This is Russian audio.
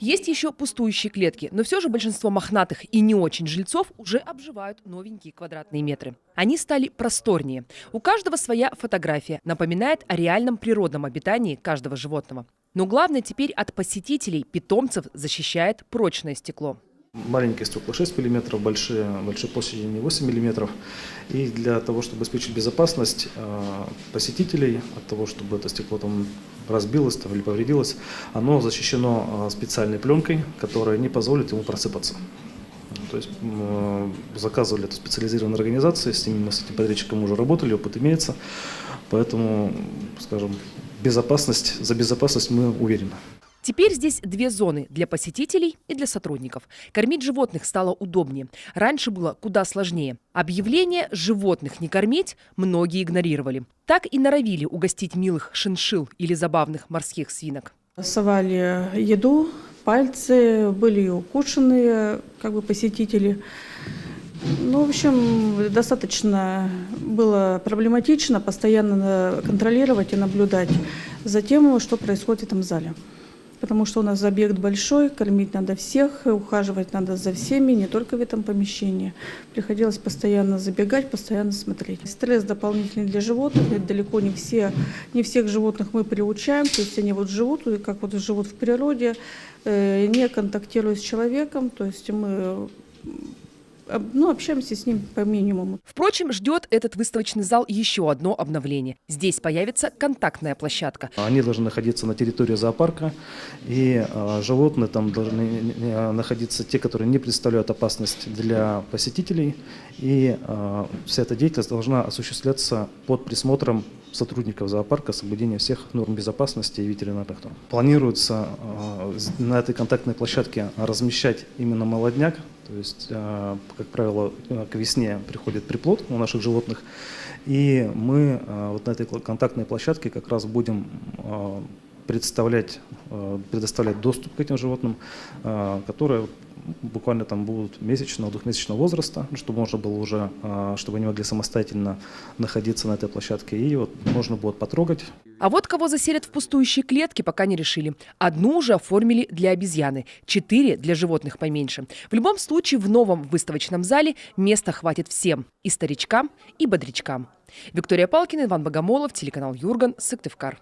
Есть еще пустующие клетки, но все же большинство мохнатых и не очень жильцов уже обживают новенькие квадратные метры. Они стали просторнее. У каждого своя фотография, напоминает о реальном природном обитании каждого животного. Но главное теперь от посетителей, питомцев защищает прочное стекло. Маленькие стекла 6 мм, большие площади 8 мм. И для того, чтобы обеспечить безопасность посетителей от того, чтобы это стекло там разбилось или повредилось, оно защищено специальной пленкой, которая не позволит ему просыпаться. То есть заказывали это специализированные организации, с этим подрядчиком уже работали, опыт имеется. Поэтому, скажем, за безопасность мы уверены. Теперь здесь две зоны – для посетителей и для сотрудников. Кормить животных стало удобнее. Раньше было куда сложнее. Объявление «животных не кормить» многие игнорировали. Так и норовили угостить милых шиншилл или забавных морских свинок. Совали еду, пальцы, были укушенные посетители. В общем, достаточно было проблематично постоянно контролировать и наблюдать за тем, что происходит в этом зале. Потому что у нас объект большой, кормить надо всех, ухаживать надо за всеми, не только в этом помещении. Приходилось постоянно забегать, постоянно смотреть. Стресс дополнительный для животных, ведь далеко не всех животных мы приучаем, то есть они живут, как живут в природе, не контактируя с человеком, то есть мы общаемся с ним по минимуму. Впрочем, ждет этот выставочный зал еще одно обновление. Здесь появится контактная площадка. Они должны находиться на территории зоопарка, и животные там должны находиться те, которые не представляют опасность для посетителей. И вся эта деятельность должна осуществляться под присмотром сотрудников зоопарка, соблюдение всех норм безопасности и ветеринарных норм. Планируется на этой контактной площадке размещать именно молодняк. То есть, как правило, к весне приходит приплод у наших животных. И мы на этой контактной площадке как раз будем предоставлять доступ к этим животным, которые буквально там будут месячного, двухмесячного возраста, чтобы можно было уже, чтобы они могли самостоятельно находиться на этой площадке, и можно будет потрогать. А вот кого заселят в пустующие клетки, пока не решили. Одну уже оформили для обезьяны, 4 для животных поменьше. В любом случае в новом выставочном зале места хватит всем, и старичкам, и бодрячкам. Виктория Палкина, Иван Богомолов, телеканал Юрган, Сыктывкар.